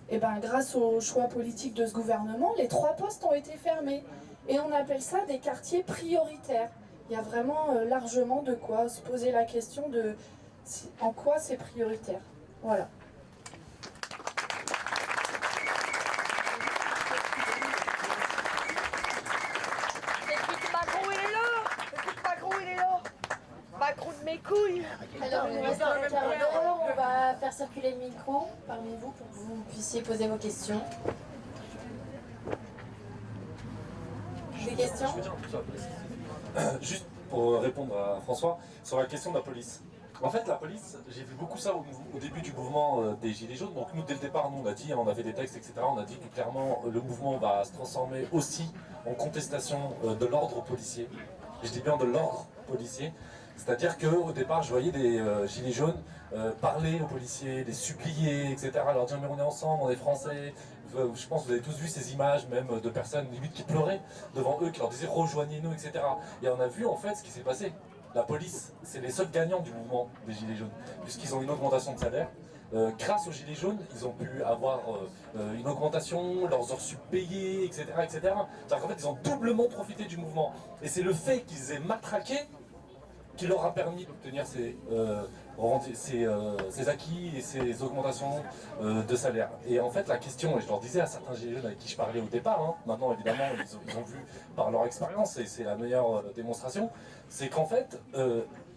Et bien, grâce au choix politique de ce gouvernement, les 3 postes ont été fermés. Et on appelle ça des quartiers prioritaires. Il y a vraiment largement de quoi se poser la question de en quoi c'est prioritaire. Voilà. Écoute, Macron, il est là! Écoute, Macron, il est là! Macron de mes couilles! Alors, il nous reste un quart d'heure, on va faire circuler le micro parmi vous pour que vous puissiez poser vos questions. Des questions? Juste pour répondre à François, sur la question de la police. En fait, la police, j'ai vu beaucoup ça au début du mouvement des Gilets jaunes. Donc nous, dès le départ, nous, on a dit, on avait des textes, etc. On a dit que clairement, le mouvement va se transformer aussi en contestation de l'ordre policier. Je dis bien de l'ordre policier. C'est-à-dire qu'au départ, je voyais des Gilets jaunes parler aux policiers, les supplier, etc. Leur dire, mais on est ensemble, on est français. Je pense que vous avez tous vu ces images, même de personnes limite qui pleuraient devant eux, qui leur disaient rejoignez-nous, etc. Et on a vu en fait ce qui s'est passé. La police, c'est les seuls gagnants du mouvement des Gilets jaunes, puisqu'ils ont une augmentation de salaire. Grâce aux Gilets jaunes, ils ont pu avoir une augmentation, leurs heures sup payées, etc. etc. C'est-à-dire qu'en fait, ils ont doublement profité du mouvement. Et c'est le fait qu'ils aient matraqué qui leur a permis d'obtenir ces acquis et ces augmentations de salaire. Et en fait, la question, et je leur disais à certains Gilets jaunes avec qui je parlais au départ, hein, maintenant évidemment ils ont vu par leur expérience, et c'est la meilleure démonstration, c'est qu'en fait,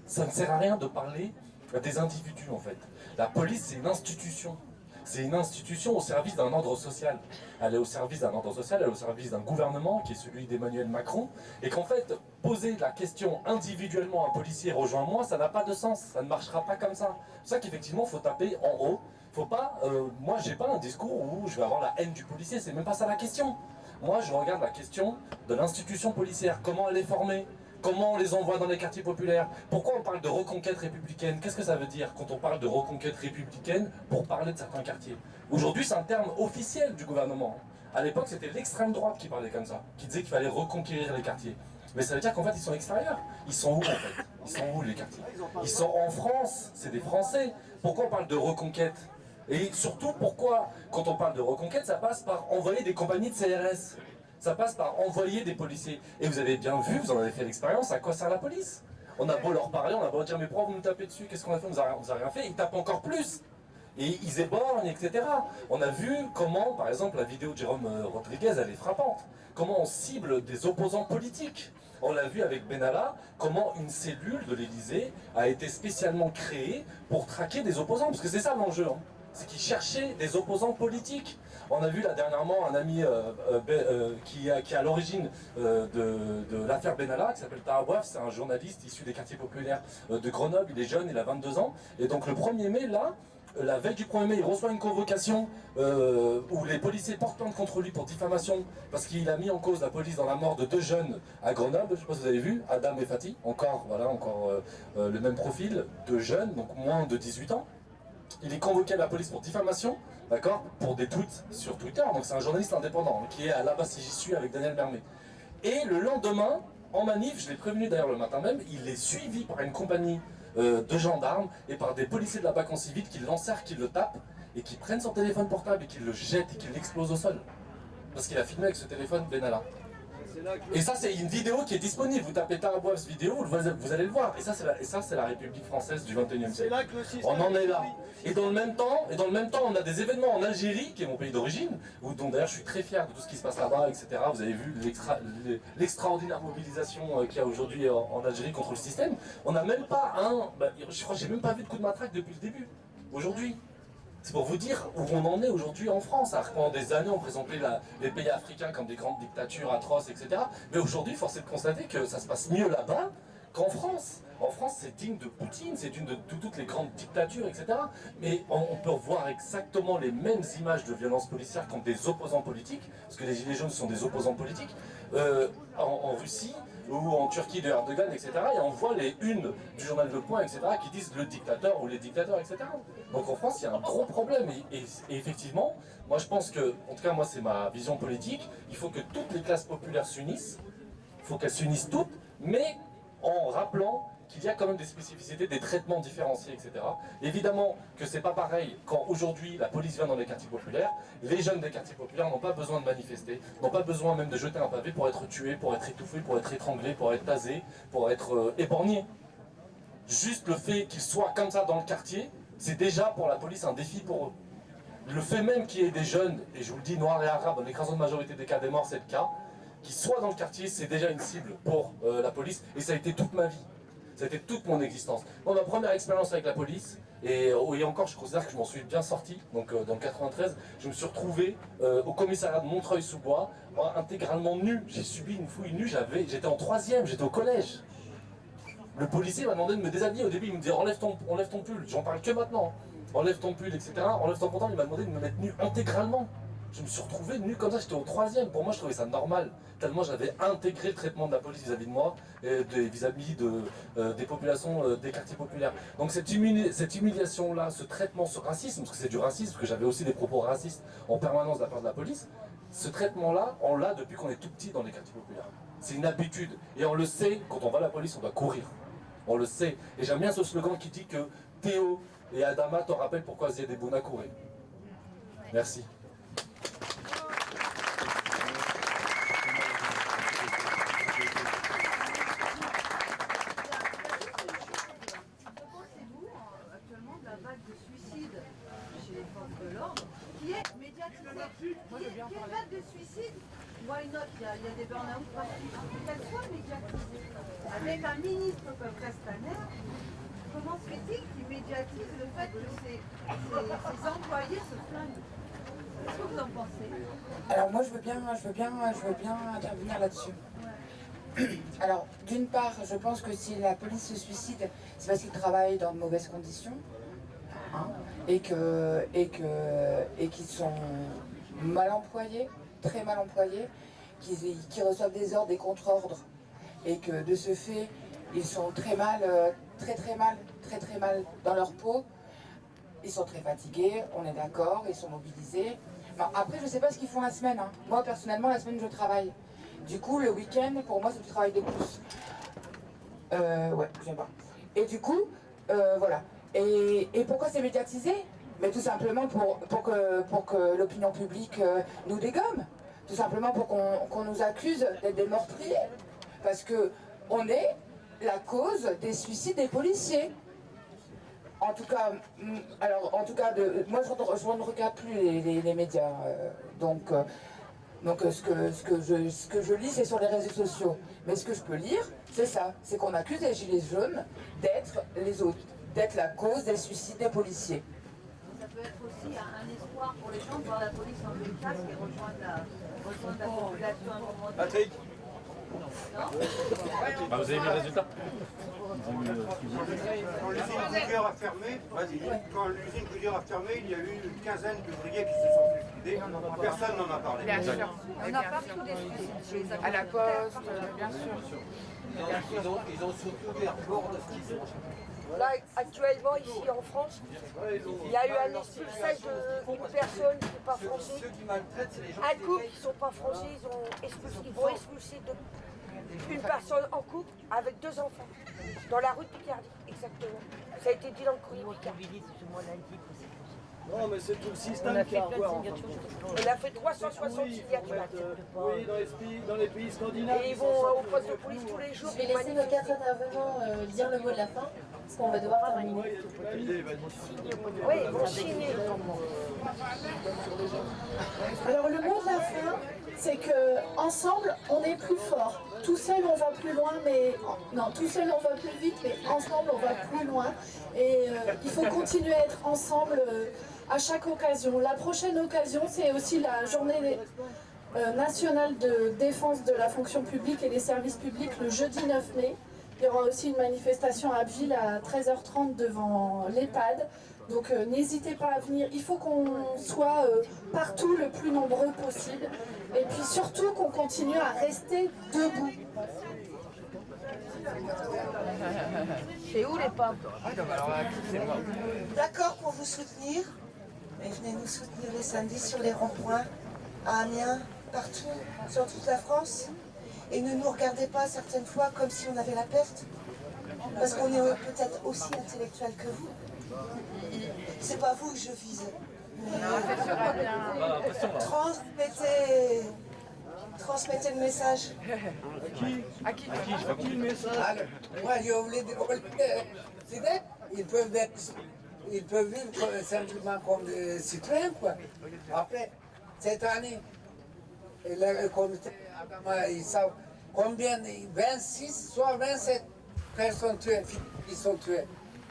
ça ne sert à rien de parler des individus en fait. La police, c'est une institution. C'est une institution au service d'un ordre social. Elle est au service d'un ordre social, elle est au service d'un gouvernement qui est celui d'Emmanuel Macron. Et qu'en fait, poser la question individuellement à un policier rejoins-moi, ça n'a pas de sens, ça ne marchera pas comme ça. C'est pour ça qu'effectivement, il faut taper en haut. Faut pas, moi, j'ai pas un discours où je vais avoir la haine du policier, c'est même pas ça la question. Moi, je regarde la question de l'institution policière, comment elle est formée. Comment on les envoie dans les quartiers populaires? Pourquoi on parle de reconquête républicaine? Qu'est-ce que ça veut dire quand on parle de reconquête républicaine pour parler de certains quartiers? Aujourd'hui, c'est un terme officiel du gouvernement. À l'époque, c'était l'extrême droite qui parlait comme ça, qui disait qu'il fallait reconquérir les quartiers. Mais ça veut dire qu'en fait ils sont extérieurs. Ils sont où en fait? Ils sont où les quartiers? Ils sont en France, c'est des Français. Pourquoi on parle de reconquête? Et surtout pourquoi, quand on parle de reconquête, ça passe par envoyer des compagnies de CRS. Ça passe par envoyer des policiers. Et vous avez bien vu, vous en avez fait l'expérience, à quoi sert la police? On a beau leur parler, on a beau dire mais pourquoi vous nous tapez dessus? Qu'est-ce qu'on a fait? On vous a rien fait. Ils tapent encore plus. Et ils éborgnent, etc. On a vu comment, par exemple, la vidéo de Jérôme Rodriguez, elle est frappante. Comment on cible des opposants politiques. On l'a vu avec Benalla, comment une cellule de l'Élysée a été spécialement créée pour traquer des opposants. Parce que c'est ça l'enjeu, hein. C'est qu'ils cherchaient des opposants politiques. On a vu là dernièrement un ami qui est à l'origine de l'affaire Benalla, qui s'appelle Taha Bouaf, c'est un journaliste issu des quartiers populaires de Grenoble, il est jeune, il a 22 ans. Et donc le 1er mai, là, la veille du 1er mai, il reçoit une convocation où les policiers portent plainte contre lui pour diffamation parce qu'il a mis en cause la police dans la mort de 2 jeunes à Grenoble. Je ne sais pas si vous avez vu, Adam et Fatih, encore le même profil, 2 jeunes, donc moins de 18 ans. Il est convoqué à la police pour diffamation, d'accord, pour des tweets sur Twitter. Donc c'est un journaliste indépendant qui est à la base, j'y suis avec Daniel Bermet. Et le lendemain, en manif, je l'ai prévenu d'ailleurs le matin même, il est suivi par une compagnie de gendarmes et par des policiers de la BAC en civil qui l'encerclent, qui le tapent et qui prennent son téléphone portable et qui le jettent et qui l'explosent au sol. Parce qu'il a filmé avec ce téléphone Benalla. Et ça c'est une vidéo qui est disponible, vous tapez Taha Bouaf's vidéo, vous allez le voir. Et ça c'est la République française du 21e siècle. On en est là. Et dans le même temps, on a des événements en Algérie, qui est mon pays d'origine, dont d'ailleurs je suis très fier de tout ce qui se passe là-bas, etc. Vous avez vu l'extraordinaire mobilisation qu'il y a aujourd'hui en Algérie contre le système. On n'a même pas je crois que j'ai même pas vu de coup de matraque depuis le début, aujourd'hui. C'est pour vous dire où on en est aujourd'hui en France. Alors pendant des années, on présentait les pays africains comme des grandes dictatures atroces, etc. Mais aujourd'hui, force est de constater que ça se passe mieux là-bas qu'en France. En France, c'est digne de Poutine, c'est digne de toutes les grandes dictatures, etc. Mais on peut voir exactement les mêmes images de violence policière contre des opposants politiques, parce que les Gilets jaunes sont des opposants politiques, en Russie ou en Turquie de Erdogan, etc. Et on voit les unes du journal Le Point, etc. qui disent le dictateur ou les dictateurs, etc. Donc en France, il y a un gros problème. Et effectivement, moi je pense que, en tout cas moi c'est ma vision politique, il faut que toutes les classes populaires s'unissent, il faut qu'elles s'unissent toutes, mais en rappelant qu'il y a quand même des spécificités, des traitements différenciés, etc. Évidemment que c'est pas pareil quand aujourd'hui la police vient dans les quartiers populaires, les jeunes des quartiers populaires n'ont pas besoin de manifester, n'ont pas besoin même de jeter un pavé pour être tués, pour être étouffés, pour être étranglés, pour être tasés, pour être éborgnés. Juste le fait qu'ils soient comme ça dans le quartier, c'est déjà pour la police un défi pour eux. Le fait même qu'il y ait des jeunes, et je vous le dis, noirs et arabes, dans l'écrasante majorité des cas des morts, c'est le cas, qui soient dans le quartier, c'est déjà une cible pour la police, et ça a été toute ma vie. Ça a été toute mon existence. Bon, ma première expérience avec la police, et encore je considère que je m'en suis bien sorti, donc dans le 93, je me suis retrouvé au commissariat de Montreuil-sous-Bois, intégralement nu. J'ai subi une fouille nue, j'étais en 3e, j'étais au collège. Le policier m'a demandé de me déshabiller. Au début il me disait enlève ton pull, j'en parle que maintenant. Enlève ton pull, etc. Enlève ton pantalon, il m'a demandé de me mettre nu intégralement. Je me suis retrouvé nu comme ça, j'étais au 3e. Pour moi, je trouvais ça normal. Tellement j'avais intégré le traitement de la police vis-à-vis de moi et vis-à-vis des populations des quartiers populaires. Donc cette humiliation-là, ce traitement, ce racisme, parce que c'est du racisme, parce que j'avais aussi des propos racistes en permanence de la part de la police, ce traitement-là, on l'a depuis qu'on est tout petit dans les quartiers populaires. C'est une habitude. Et on le sait, quand on va à la police, on doit courir. On le sait. Et j'aime bien ce slogan qui dit que Théo et Adama te rappellent pourquoi Zied Bouna courait. Merci. Quelle vague de suicide? Why not? Il y a des burn-out partout. Qu'elle soit médiatisée. Avec un ministre comme Castaner, comment se fait-il qu'il médiatise le fait que ses employés se plaignent? Qu'est-ce que vous en pensez? Alors moi je veux bien intervenir là-dessus. Alors d'une part, je pense que si la police se suicide, c'est parce qu'ils travaillent dans de mauvaises conditions, hein, et qu'ils sont mal employés, très mal employés, qui reçoivent des ordres, des contre-ordres, et que de ce fait, ils sont très mal dans leur peau. Ils sont très fatigués, on est d'accord, ils sont mobilisés. Bon, après, je ne sais pas ce qu'ils font la semaine. Hein. Moi, personnellement, la semaine, je travaille. Du coup, le week-end, pour moi, c'est du travail de plus. Ouais, j'aime pas. Et du coup, voilà. Et pourquoi c'est médiatisé? Mais tout simplement pour que l'opinion publique nous dégomme. Tout simplement pour qu'on nous accuse d'être des meurtriers. Parce que on est la cause des suicides des policiers. En tout cas, moi je ne regarde plus les médias. Donc ce que je lis, c'est sur les réseaux sociaux. Mais ce que je peux lire, c'est ça. C'est qu'on accuse les gilets jaunes d'être les autres, d'être la cause des suicides des policiers. Ça peut être aussi un espoir pour les gens de voir la police en casque et rejoindre la population à un moment donné. Patrick. Bah, vous avez vu le résultat? Quand l'usine Goodyear a fermé, il y a eu une quinzaine d'ouvriers qui se sont suicidés. Personne n'en a parlé. Bien sûr. On a partout des suicides chez les À la poste, bien sûr. Ils ont surtout des reports de ce qu'ils ont. Là, actuellement, ici en France, il y a eu un expulsage d'une personne qui n'est pas française. Ceux qui maltraitent, c'est les gens Un couple qui ne sont pas français, ils vont expulser une personne en couple avec 2 enfants. Dans la rue de Picardie, exactement. Ça a été dit dans le courrier Picardie. Non, mais c'est tout le système qui a à voir. On a fait 360 signatures. Oui, dans les pays scandinaves. Et ils vont au poste de police tous les jours. Je vais laisser nos 4 intervenants dire le mot de la fin, parce qu'on va devoir terminer. Oui, ils vont signer. Alors le mot de la fin, c'est que ensemble on est plus fort. Tout seul on va plus loin, mais non, tout seul on va plus vite, mais ensemble on va plus loin. Et il faut continuer à être ensemble à chaque occasion. La prochaine occasion, c'est aussi la journée nationale de défense de la fonction publique et des services publics le jeudi 9 mai. Il y aura aussi une manifestation à Abbeville à 13h30 devant l'EHPAD. Donc n'hésitez pas à venir, il faut qu'on soit partout le plus nombreux possible. Et puis surtout qu'on continue à rester debout. C'est où les pommes? D'accord pour vous soutenir, mais venez nous soutenir les samedis sur les ronds-points, à Amiens, partout, sur toute la France. Et ne nous regardez pas certaines fois comme si on avait la peste, parce qu'on est peut-être aussi intellectuel que vous. C'est pas vous que je vise. Transmettez le message. À qui le message? Moi, je voulais dire, ils peuvent vivre simplement comme des citoyens, quoi. Après, cette année, le comité Adama, ils savent combien, 26, soit 27 personnes tuées, qui sont tuées.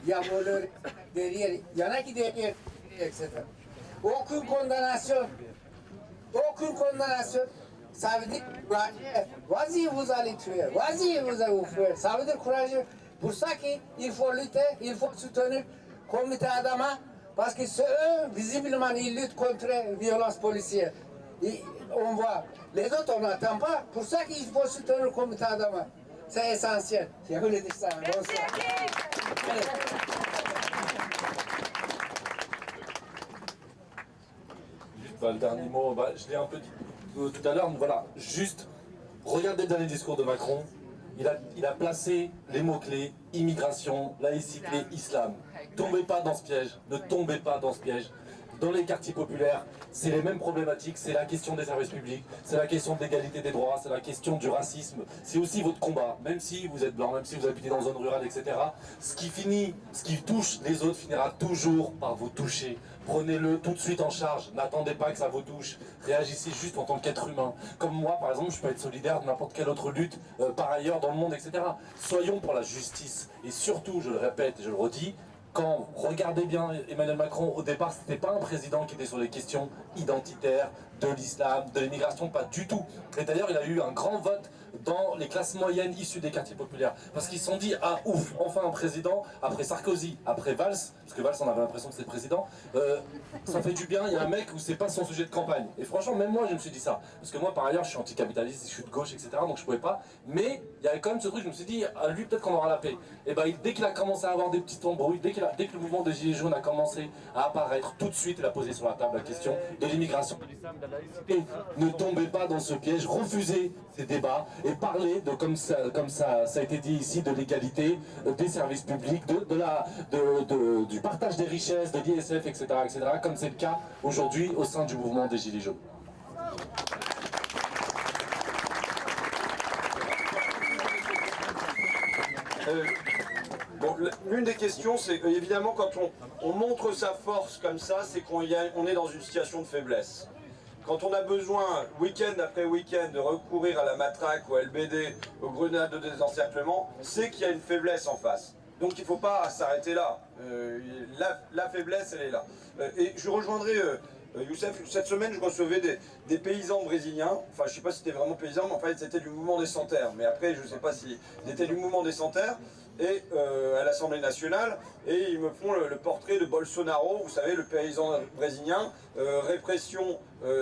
Il y a voleur derrière, il y en a qui derrière, etc. Aucune condamnation, ça veut dire courageux. Vas-y, vous allez tuer, vas-y, vous allez vous faire. Ça veut dire courageux. Pour ça qu'il faut lutter, il faut soutenir le comité Adama, parce que eux, visiblement, ils luttent contre la violence policière. On voit. Les autres, on n'attend pas. Pour ça qu'il faut soutenir le comité Adama. C'est essentiel. Je voulais dire ça. Le dernier mot, je l'ai un peu dit tout à l'heure, mais voilà, juste regardez le dernier discours de Macron. Il a placé les mots-clés immigration, laïcité, islam. Tombez pas dans ce piège, ne tombez pas dans ce piège. Dans les quartiers populaires, c'est les mêmes problématiques, c'est la question des services publics, c'est la question de l'égalité des droits, c'est la question du racisme, c'est aussi votre combat, même si vous êtes blanc, même si vous habitez dans une zone rurale, etc. Ce qui touche les autres finira toujours par vous toucher. Prenez-le tout de suite en charge, n'attendez pas que ça vous touche, réagissez juste en tant qu'être humain. Comme moi, par exemple, je peux être solidaire de n'importe quelle autre lutte par ailleurs dans le monde, etc. Soyons pour la justice, et surtout, je le répète et je le redis, quand regardez bien Emmanuel Macron, au départ, c'était pas un président qui était sur les questions identitaires, de l'islam, de l'immigration, pas du tout. Et d'ailleurs, il a eu un grand vote dans les classes moyennes issues des quartiers populaires. Parce qu'ils se sont dit, ah ouf, enfin un président, après Sarkozy, après Valls, parce que Valls on avait l'impression que c'était président, ça fait du bien, il y a un mec où c'est pas son sujet de campagne. Et franchement, même moi je me suis dit ça. Parce que moi par ailleurs je suis anticapitaliste, je suis de gauche, etc. Donc je pouvais pas. Mais il y avait quand même ce truc, je me suis dit, ah, lui peut-être qu'on aura la paix. Et ben dès qu'il a commencé à avoir des petits embrouilles, dès que le mouvement des Gilets jaunes a commencé à apparaître, tout de suite il a posé sur la table la question de l'immigration, de l'islam, de la laïcité. Ne tombez pas dans ce piège, refusez ces débats et parlez de, comme ça a été dit ici, de l'égalité, des services publics, du partage des richesses, de l'ISF, etc., comme c'est le cas aujourd'hui au sein du mouvement des Gilets jaunes. Bon, l'une des questions, c'est évidemment quand on montre sa force comme ça, c'est qu'on est dans une situation de faiblesse. Quand on a besoin, week-end après week-end, de recourir à la matraque, au LBD, aux grenades de désencerclement, c'est qu'il y a une faiblesse en face. Donc il ne faut pas s'arrêter là. La faiblesse, elle est là. Et je rejoindrai Youssef, cette semaine je recevais des paysans brésiliens, enfin je ne sais pas si c'était vraiment paysans, mais enfin c'était du mouvement des Sans-Terre, mais après je ne sais pas si c'était du mouvement des Sans-Terre, et à l'Assemblée nationale, et ils me font le portrait de Bolsonaro, vous savez, le paysan brésilien, répression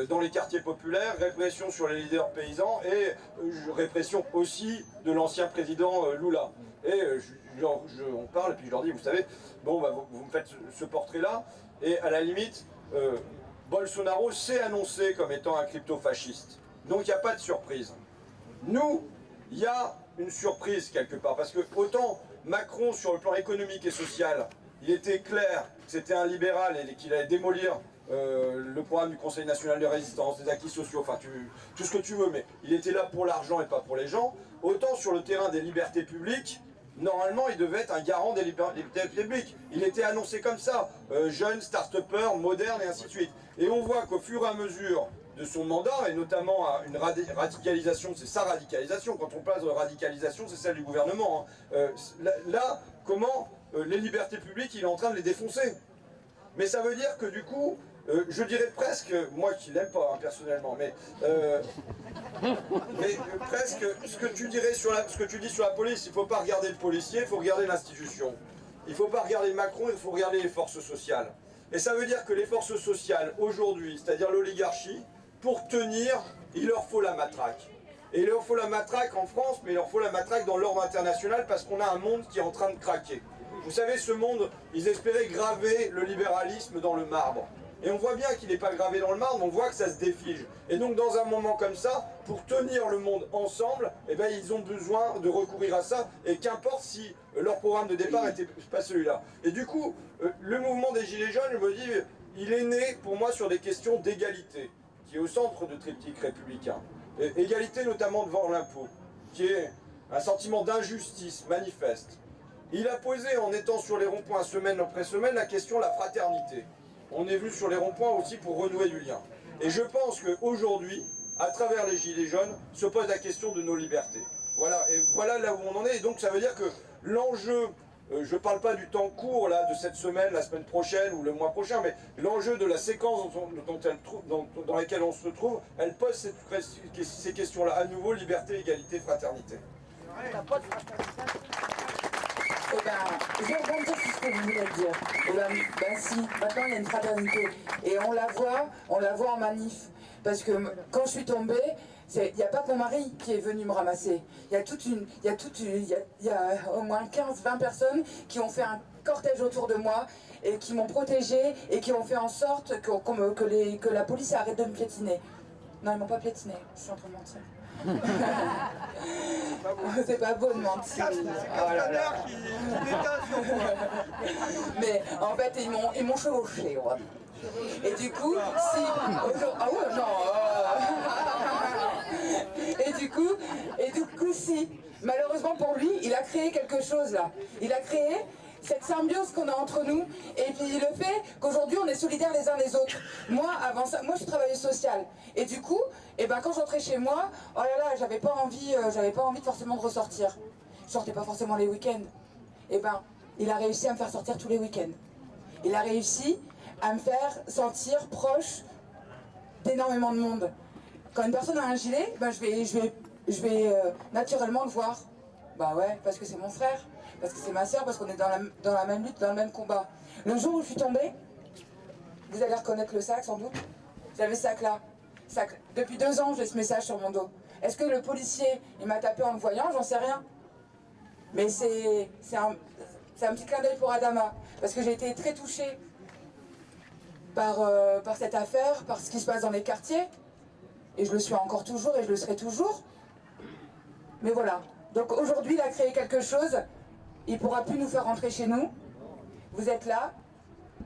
dans les quartiers populaires, répression sur les leaders paysans, et répression aussi de l'ancien président Lula. Et on parle, et puis je leur dis, vous savez, bon, bah, vous me faites ce portrait-là, et à la limite, Bolsonaro s'est annoncé comme étant un crypto-fasciste. Donc il n'y a pas de surprise. Nous, il y a une surprise quelque part, parce que autant Macron, sur le plan économique et social, il était clair que c'était un libéral et qu'il allait démolir le programme du Conseil national de résistance, des acquis sociaux, enfin tout ce que tu veux, mais il était là pour l'argent et pas pour les gens. Autant sur le terrain des libertés publiques, normalement, il devait être un garant des libertés publiques. Il était annoncé comme ça, jeune, start-upper, moderne et ainsi de suite. Et on voit qu'au fur et à mesure de son mandat, et notamment à une radicalisation, c'est sa radicalisation, quand on parle de radicalisation, c'est celle du gouvernement. Hein. Là, comment les libertés publiques, il est en train de les défoncer. Mais ça veut dire que du coup, je dirais presque, moi qui l'aime pas hein, personnellement, mais presque ce que tu dis sur la police, il ne faut pas regarder le policier, il faut regarder l'institution. Il ne faut pas regarder Macron, il faut regarder les forces sociales. Et ça veut dire que les forces sociales aujourd'hui, c'est-à-dire l'oligarchie, pour tenir, il leur faut la matraque. Et il leur faut la matraque en France, mais il leur faut la matraque dans l'ordre international parce qu'on a un monde qui est en train de craquer. Vous savez, ce monde, ils espéraient graver le libéralisme dans le marbre. Et on voit bien qu'il n'est pas gravé dans le marbre, on voit que ça se défige. Et donc dans un moment comme ça, pour tenir le monde ensemble, eh ben, ils ont besoin de recourir à ça, et qu'importe si leur programme de départ n'était pas celui-là. Et du coup, le mouvement des Gilets jaunes, je me dis, il est né pour moi sur des questions d'égalité, qui est au centre de triptyque républicain. Et égalité notamment devant l'impôt, qui est un sentiment d'injustice manifeste. Il a posé, en étant sur les ronds-points semaine après semaine, la question de la fraternité. On est venu sur les ronds-points aussi pour renouer du lien. Et je pense qu'aujourd'hui, à travers les Gilets jaunes, se pose la question de nos libertés. Voilà, et voilà là où on en est. Et donc ça veut dire que l'enjeu, je ne parle pas du temps court là, de cette semaine, la semaine prochaine ou le mois prochain, mais l'enjeu de la séquence dans laquelle on se trouve, elle pose ces questions-là. À nouveau, liberté, égalité, fraternité. Eh ben, je vais rebondir sur ce que vous voulez dire. Eh ben si, maintenant il y a une fraternité. Et on la voit en manif. Parce que quand je suis tombée, il n'y a pas que mon mari qui est venu me ramasser. Il y a au moins 15-20 personnes qui ont fait un cortège autour de moi et qui m'ont protégée et qui ont fait en sorte que la police arrête de me piétiner. Non, ils m'ont pas piétiné, je suis en train de mentir. C'est pas beau de mentir. Oh là là. Mais en fait, ils m'ont chevauché. Et du coup, si... Ah ouais, non. Et du coup, si... Malheureusement pour lui, il a créé quelque chose là. Il a créé cette symbiose qu'on a entre nous, et puis le fait qu'aujourd'hui on est solidaires les uns les autres. Moi, avant ça, moi je suis travailleuse sociale, et du coup, quand j'entrais chez moi, oh là là, j'avais pas envie forcément de ressortir. Je sortais pas forcément les week-ends. Il a réussi à me faire sortir tous les week-ends. Il a réussi à me faire sentir proche d'énormément de monde. Quand une personne a un gilet, je je vais naturellement le voir. Bah ouais, parce que c'est mon frère, parce que c'est ma soeur, parce qu'on est dans la même lutte, dans le même combat. Le jour où je suis tombée, vous allez reconnaître le sac sans doute. J'avais ce sac là. Depuis 2 ans, j'ai ce message sur mon dos. Est-ce que le policier, il m'a tapé en le voyant? J'en sais rien. Mais c'est un petit clin d'œil pour Adama. Parce que j'ai été très touchée par cette affaire, par ce qui se passe dans les quartiers. Et je le suis encore toujours et je le serai toujours. Mais voilà. Donc aujourd'hui, il a créé quelque chose. Il ne pourra plus nous faire rentrer chez nous. Vous êtes là.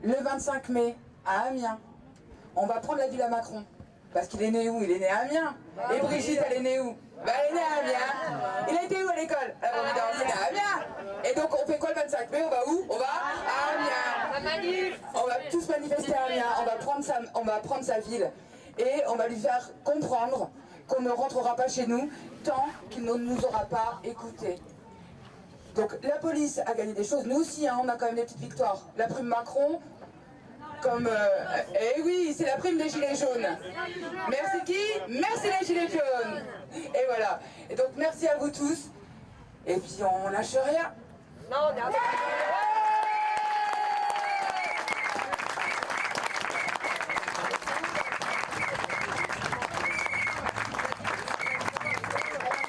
Le 25 mai, à Amiens, on va prendre la ville à Macron. Parce qu'il est né où? Il est né à Amiens. Et Brigitte, elle est née où? Bah, elle est née à Amiens. Il a été où à l'école? La Providence, il est à Amiens. Et donc on fait quoi le 25 mai? On va où? On va à Amiens. On va tous manifester à Amiens. On va prendre sa ville. Et on va lui faire comprendre qu'on ne rentrera pas chez nous tant qu'il ne nous aura pas écoutés. Donc la police a gagné des choses. Nous aussi, hein, on a quand même des petites victoires. La prime Macron, comme... eh oui, c'est la prime des gilets jaunes. Merci qui? Merci les gilets jaunes. Et voilà. Et donc merci à vous tous. Et puis on lâche rien. Non,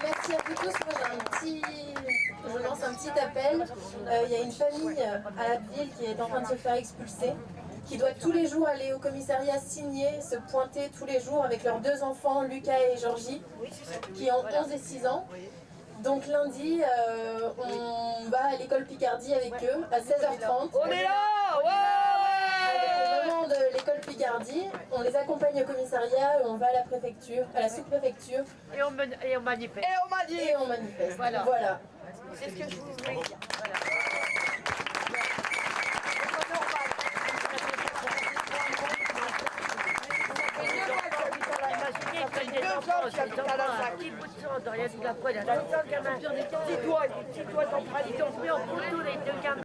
Merci à vous tous. Moi, je lance un petit appel. Il y a une famille à Abbeville qui est en train de se faire expulser, qui doit tous les jours aller au commissariat signer, se pointer tous les jours avec leurs 2 enfants, Lucas et Georgie, qui ont 11 et 6 ans. Donc lundi, on va à l'école Picardie avec eux à 16h30. On est là, ouais. Avec les mamans de l'école Picardie, on les accompagne au commissariat, on va à la préfecture, à la sous-préfecture. Et on manifeste. Et on manifeste. Voilà. C'est ce que je voulais dire. Voilà. Imaginez des enfants, des enfants à 10 bouts de sang, dans rien de la poêle, à 200 gamins, 10 doigts d'emprunter, ils ont pris en photo